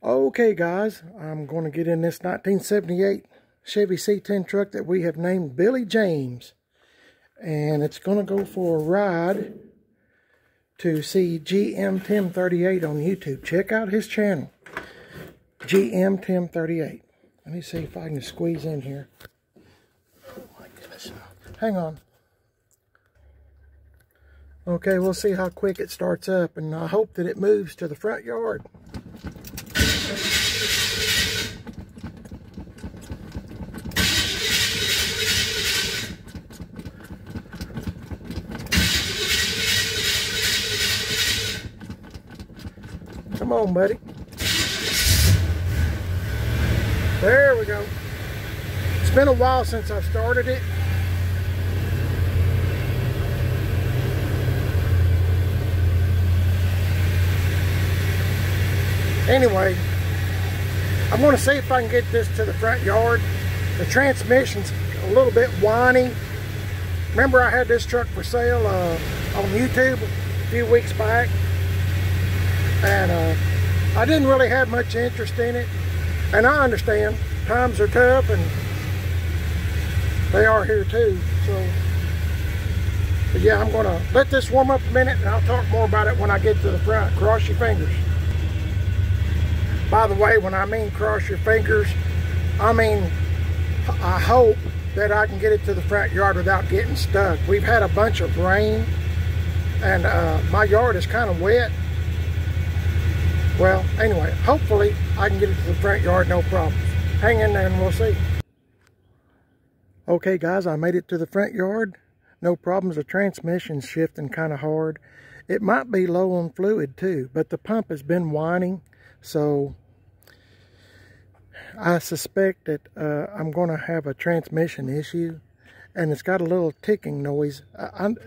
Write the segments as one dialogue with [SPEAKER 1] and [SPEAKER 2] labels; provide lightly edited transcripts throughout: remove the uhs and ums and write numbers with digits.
[SPEAKER 1] Okay guys, I'm going to get in this 1978 Chevy C10 truck that we have named Billy James. And it's going to go for a ride to see GM TIM38 on YouTube. Check out his channel, GM TIM38. Let me see if I can squeeze in here. Oh my goodness. Hang on. Okay, we'll see how quick it starts up, and I hope that it moves to the front yard. Come on, buddy. There we go. It's been a while since I've started it. Anyway, I'm going to see if I can get this to the front yard. The transmission's a little bit whiny. Remember I had this truck for sale on YouTube a few weeks back. And I didn't really have much interest in it. And I understand, times are tough, and they are here too. So, but yeah, I'm going to let this warm up a minute, and I'll talk more about it when I get to the front. Cross your fingers. By the way, when I mean cross your fingers, I mean I hope that I can get it to the front yard without getting stuck. We've had a bunch of rain, and my yard is kind of wet. Well, anyway, hopefully I can get it to the front yard, no problems. Hang in there and we'll see. Okay guys, I made it to the front yard. No problems. The transmission's shifting kind of hard. It might be low on fluid too, but the pump has been whining. So I suspect that I'm going to have a transmission issue, and it's got a little ticking noise.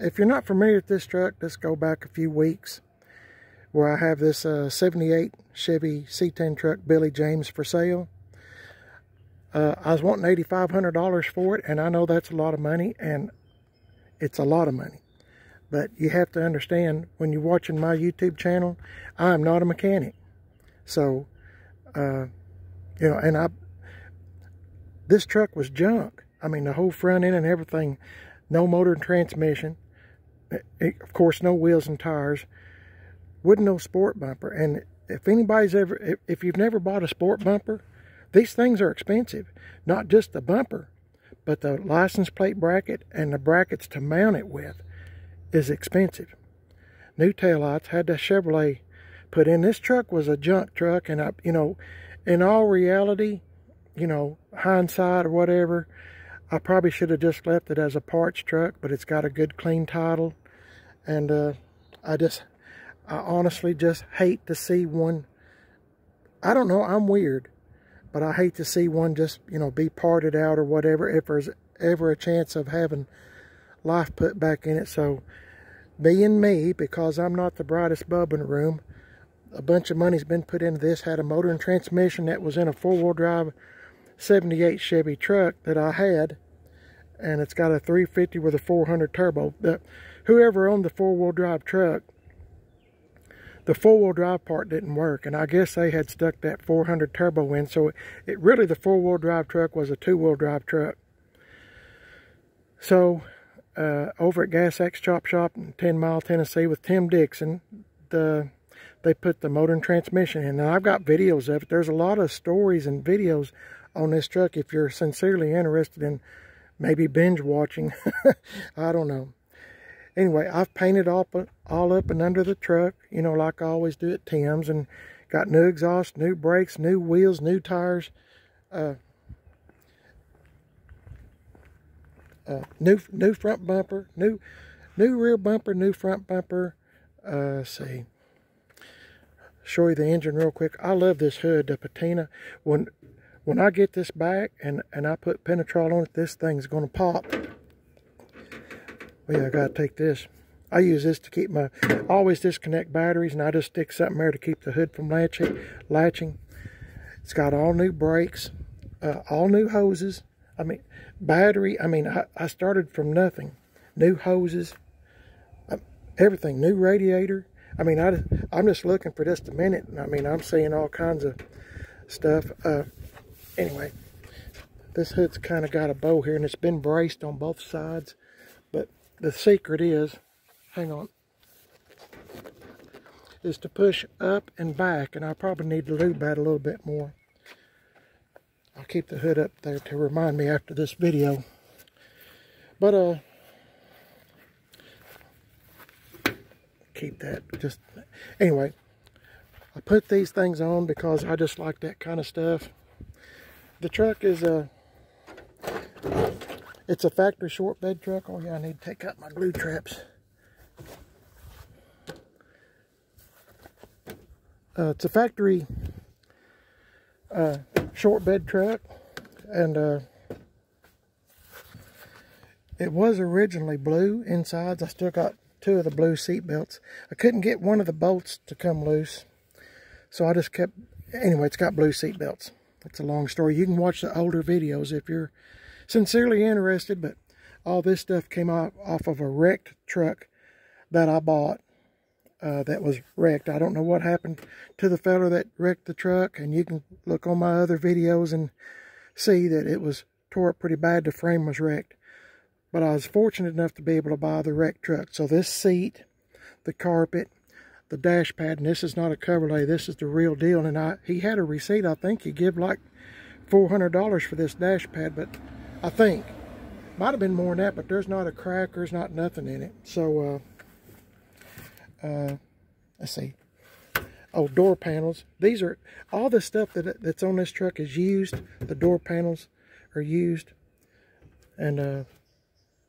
[SPEAKER 1] If you're not familiar with this truck, let's go back a few weeks where I have this 78 Chevy C10 truck, Billy James, for sale. I was wanting $8,500 for it, and I know that's a lot of money, and it's a lot of money. But you have to understand, when you're watching my YouTube channel, I'm not a mechanic. So, you know, and this truck was junk. I mean, the whole front end and everything, no motor and transmission. Of course, no wheels and tires. With no sport bumper. And if anybody's ever, if you've never bought a sport bumper, these things are expensive. Not just the bumper, but the license plate bracket and the brackets to mount it with is expensive. New taillights, had the Chevrolet put in. This truck was a junk truck, and I, you know, in all reality, you know, hindsight or whatever, I probably should have just left it as a parts truck, but it's got a good clean title. And I honestly just hate to see one. I don't know, I'm weird, but I hate to see one just, you know, be parted out or whatever, if there's ever a chance of having life put back in it. So, being me, because I'm not the brightest bulb in the room, a bunch of money's been put into this. Had a motor and transmission that was in a four-wheel drive 78 Chevy truck that I had, and it's got a 350 with a 400 turbo. Whoever owned the four-wheel drive truck, the four-wheel drive part didn't work, and I guess they had stuck that 400 turbo in, so it really, the four-wheel drive truck was a two-wheel drive truck. So over at Gas X Chop Shop in 10 Mile, Tennessee with Tim Dixon, they put the motor and transmission in. Now, I've got videos of it. There's a lot of stories and videos on this truck if you're sincerely interested in maybe binge watching. I don't know. Anyway, I've painted all up and under the truck, you know, like I always do at Tim's, and got new exhaust, new brakes, new wheels, new tires, new front bumper, new rear bumper, new front bumper. Let's see. Show you the engine real quick. I love this hood, the patina. When I get this back and I put Penetrol on it, this thing's going to pop. Well, yeah, I gotta take this. I use this to keep my, always disconnect batteries, and I just stick something there to keep the hood from latching. It's got all new brakes, all new hoses. I mean, battery, I mean, I started from nothing. New hoses, everything, new radiator. I mean, I'm just looking for just a minute. I mean, I'm seeing all kinds of stuff. Anyway, this hood's kind of got a bow here, and it's been braced on both sides. But the secret is, hang on, is to push up and back, and I probably need to lube that a little bit more. I'll keep the hood up there to remind me after this video. But keep that. Just anyway, I put these things on because I just like that kind of stuff. The truck is it's a factory short bed truck. Oh yeah, I need to take out my glue traps. It's a factory short bed truck, and it was originally blue insides. I still got 2 of the blue seat belts. I couldn't get one of the bolts to come loose, so I just kept, anyway, it's got blue seat belts. It's a long story. You can watch the older videos if you're sincerely interested, but all this stuff came off of a wrecked truck that I bought that was wrecked. I don't know what happened to the fella that wrecked the truck, and you can look on my other videos and see that it was tore up pretty bad. The frame was wrecked. But I was fortunate enough to be able to buy the wrecked truck. So this seat, the carpet, the dash pad, and this is not a cover lay, this is the real deal. And he had a receipt. I think he give like $400 for this dash pad, but I think might have been more than that, but there's not a crack, there's not nothing in it. So let's see. Oh, door panels. These are all the stuff that's on this truck is used. The door panels are used, and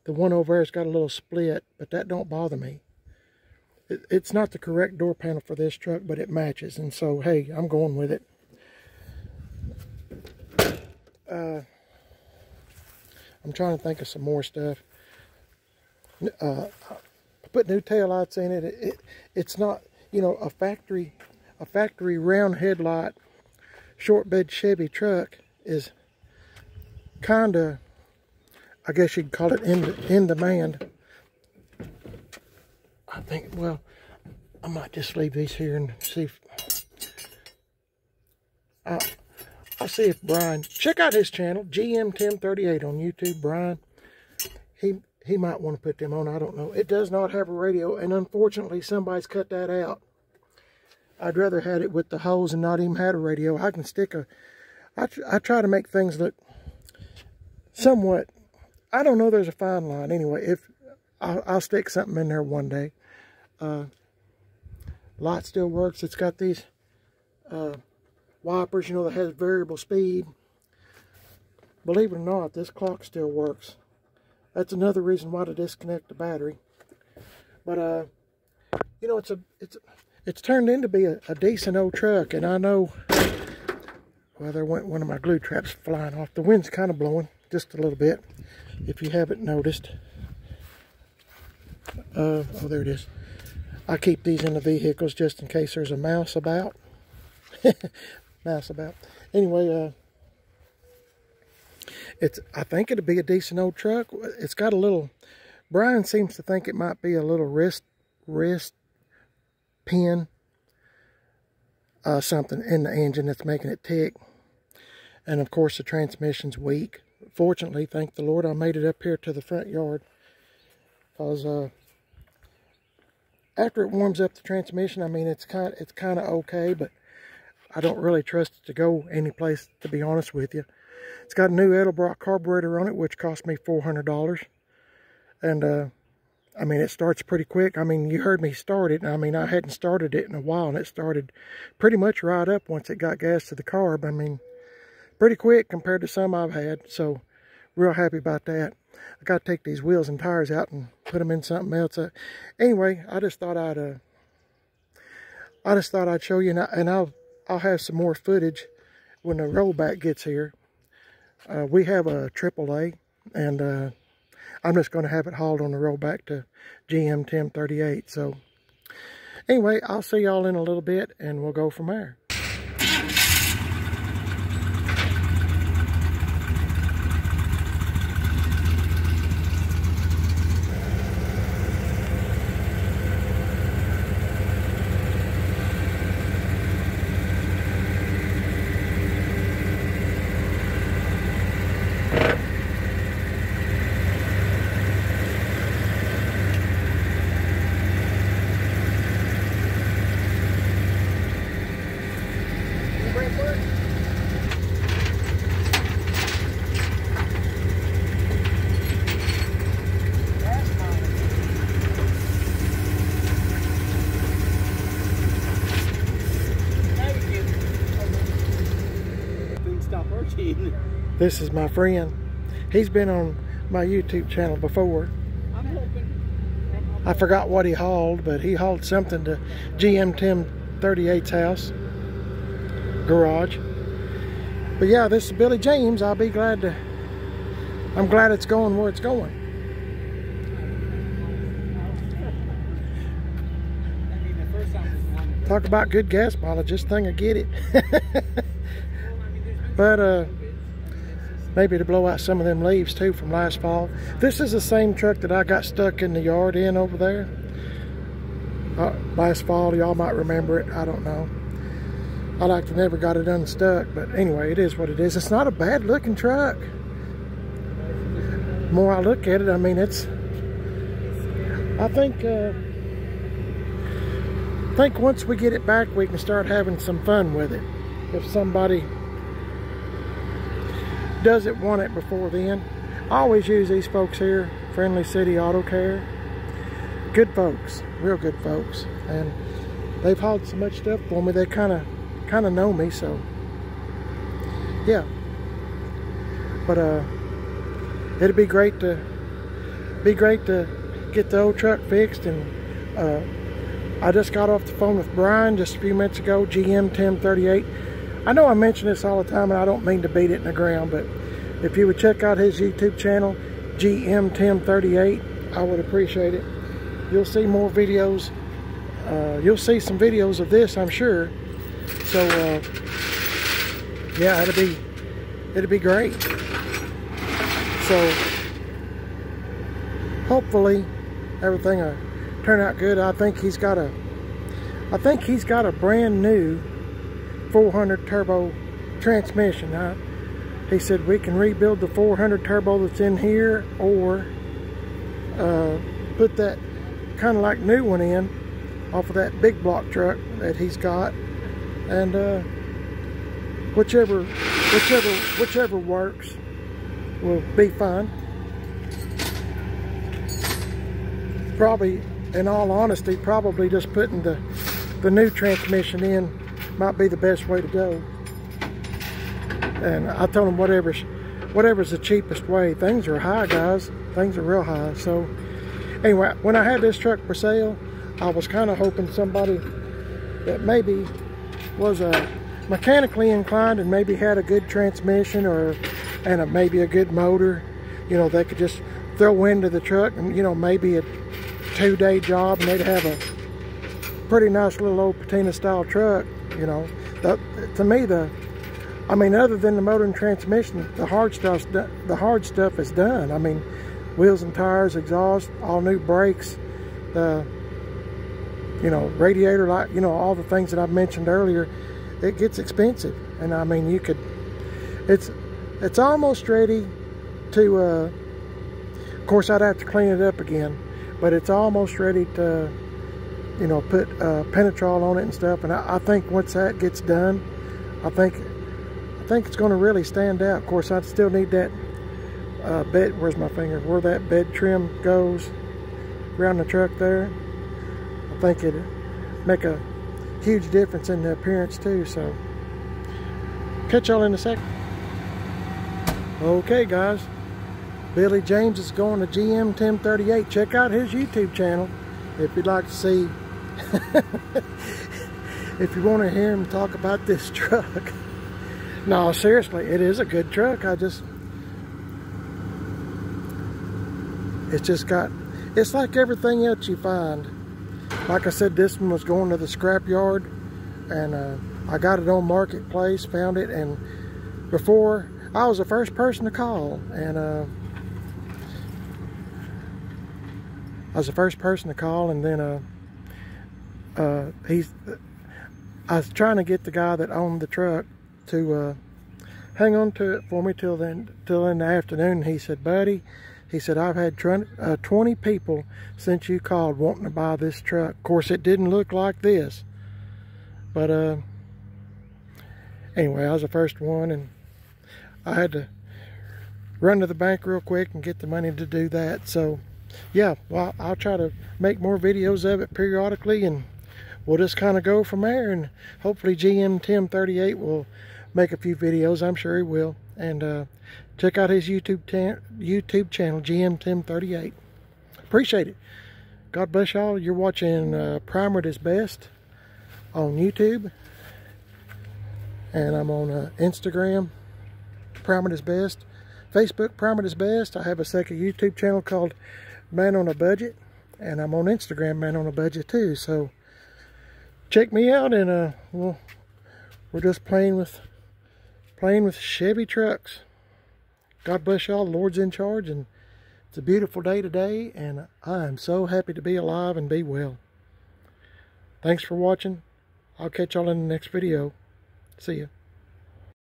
[SPEAKER 1] the one over there's got a little split, but that don't bother me. It's not the correct door panel for this truck, but it matches, and so hey, I'm going with it. I'm trying to think of some more stuff. Put new taillights in it. It's not, you know, a factory round headlight short bed Chevy truck is kind of, I guess you'd call it in demand. I think, well, I might just leave these here and see if I'll see if Bryan, check out his channel, GM TIM38 on YouTube. Bryan, he might want to put them on. I don't know. It does not have a radio, and unfortunately somebody's cut that out. I'd rather had it with the hose and not even had a radio. I can stick I try to make things look somewhat, I don't know, there's a fine line. Anyway, if I'll stick something in there one day. Light still works. It's got these wipers, you know, that has variable speed. Believe it or not, this clock still works. That's another reason why to disconnect the battery. But you know, it's turned into be a decent old truck, and I know. Well, there went one of my glue traps flying off. The wind's kind of blowing just a little bit, if you haven't noticed. Oh, there it is. I keep these in the vehicles just in case there's a mouse about. Mouse about. Anyway, I think it'd be a decent old truck. It's got a little, Bryan seems to think it might be a little wrist pin, something in the engine that's making it tick. And of course the transmission's weak. Fortunately, thank the Lord, I made it up here to the front yard, because after it warms up the transmission, I mean, it's kind of okay, but I don't really trust it to go anyplace, to be honest with you. It's got a new Edelbrock carburetor on it, which cost me $400. And I mean, it starts pretty quick. I mean, you heard me start it. I mean, I hadn't started it in a while, and it started pretty much right up once it got gas to the carb. I mean, pretty quick compared to some I've had. So, real happy about that. I got to take these wheels and tires out and put them in something else. Anyway, I just thought I'd show you, and I'll have some more footage when the rollback gets here. We have a AAA, and I'm just going to have it hauled on the rollback to GM TIM38. So anyway, I'll see y'all in a little bit, and we'll go from there. This is my friend. He's been on my YouTube channel before.
[SPEAKER 2] I'm hoping.
[SPEAKER 1] I forgot what he hauled, but he hauled something to GM TIM38's house, garage. But yeah, this is Billy James. I'm glad it's going where it's going. Talk about good gas mileage, this thing will get it. But maybe to blow out some of them leaves too from last fall. This is the same truck that I got stuck in the yard in over there last fall. Y'all might remember it, I don't know. I like to never got it unstuck, but anyway, it is what it is. It's not a bad looking truck. The more I look at it, I mean, I think once we get it back, we can start having some fun with it. If somebody doesn't want it before then. I always use these folks here, Friendly City Auto Care. Good folks, real good folks. And they've hauled so much stuff for me, they kind of know me, so yeah. But it'd be great to get the old truck fixed. And I just got off the phone with Bryan just a few minutes ago, GM TIM38. I know I mention this all the time, and I don't mean to beat it in the ground, but if you would check out his YouTube channel, GM TIM38, I would appreciate it. You'll see more videos. You'll see some videos of this, I'm sure. So yeah, it'll be great. So hopefully everything will turn out good. I think he's got a brand new 400 turbo transmission. He said we can rebuild the 400 turbo that's in here, or put that kind of like new one in off of that big block truck that he's got, and whichever works will be fine. Probably, in all honesty, probably just putting the new transmission in might be the best way to go. And I told him whatever's the cheapest way. Things are high, guys. Things are real high. So anyway, when I had this truck for sale, I was kind of hoping somebody that maybe was mechanically inclined and maybe had a good transmission and maybe a good motor, you know, they could just throw into the truck, and you know, maybe a 2-day job, and they'd have a pretty nice little old patina style truck. You know, to me, I mean, other than the motor and transmission, the hard stuff is done. I mean, wheels and tires, exhaust, all new brakes, you know, radiator light, you know, all the things that I've mentioned earlier. It gets expensive, and I mean, it's almost ready to. Of course, I'd have to clean it up again, but it's almost ready to, you know, put penetrol on it and stuff. And I think once that gets done, I think it's going to really stand out. Of course, I'd still need that bed. Where's my finger? Where that bed trim goes around the truck there. I think it'd make a huge difference in the appearance too. So catch y'all in a second. Okay, guys. Billy James is going to GM TIM38. Check out his YouTube channel if you'd like to see. If you want to hear him talk about this truck. No, seriously, it is a good truck. It's like everything else you find. Like I said, this one was going to the scrap yard, and I got it on Marketplace, found it, and before, I was the first person to call, and then I was trying to get the guy that owned the truck to hang on to it for me till in the afternoon. He said, buddy, he said, I've had 20 people since you called wanting to buy this truck. Of course, it didn't look like this, but anyway, I was the first one, and I had to run to the bank real quick and get the money to do that. So yeah, well, I'll try to make more videos of it periodically, and we'll just kind of go from there, and hopefully GM TIM38 make a few videos. I'm sure he will. And check out his YouTube channel, GM TIM38. Appreciate it. God bless y'all. You're watching Primer at his best on YouTube. And I'm on Instagram, Primer at his best. Facebook, Primer at his best. I have a second YouTube channel called Man on a Budget. And I'm on Instagram, Man on a Budget too. So check me out, and we're just playing with Chevy trucks. God bless y'all. The Lord's in charge, and it's a beautiful day today, and I am so happy to be alive and be well. Thanks for watching. I'll catch y'all in the next video. See ya.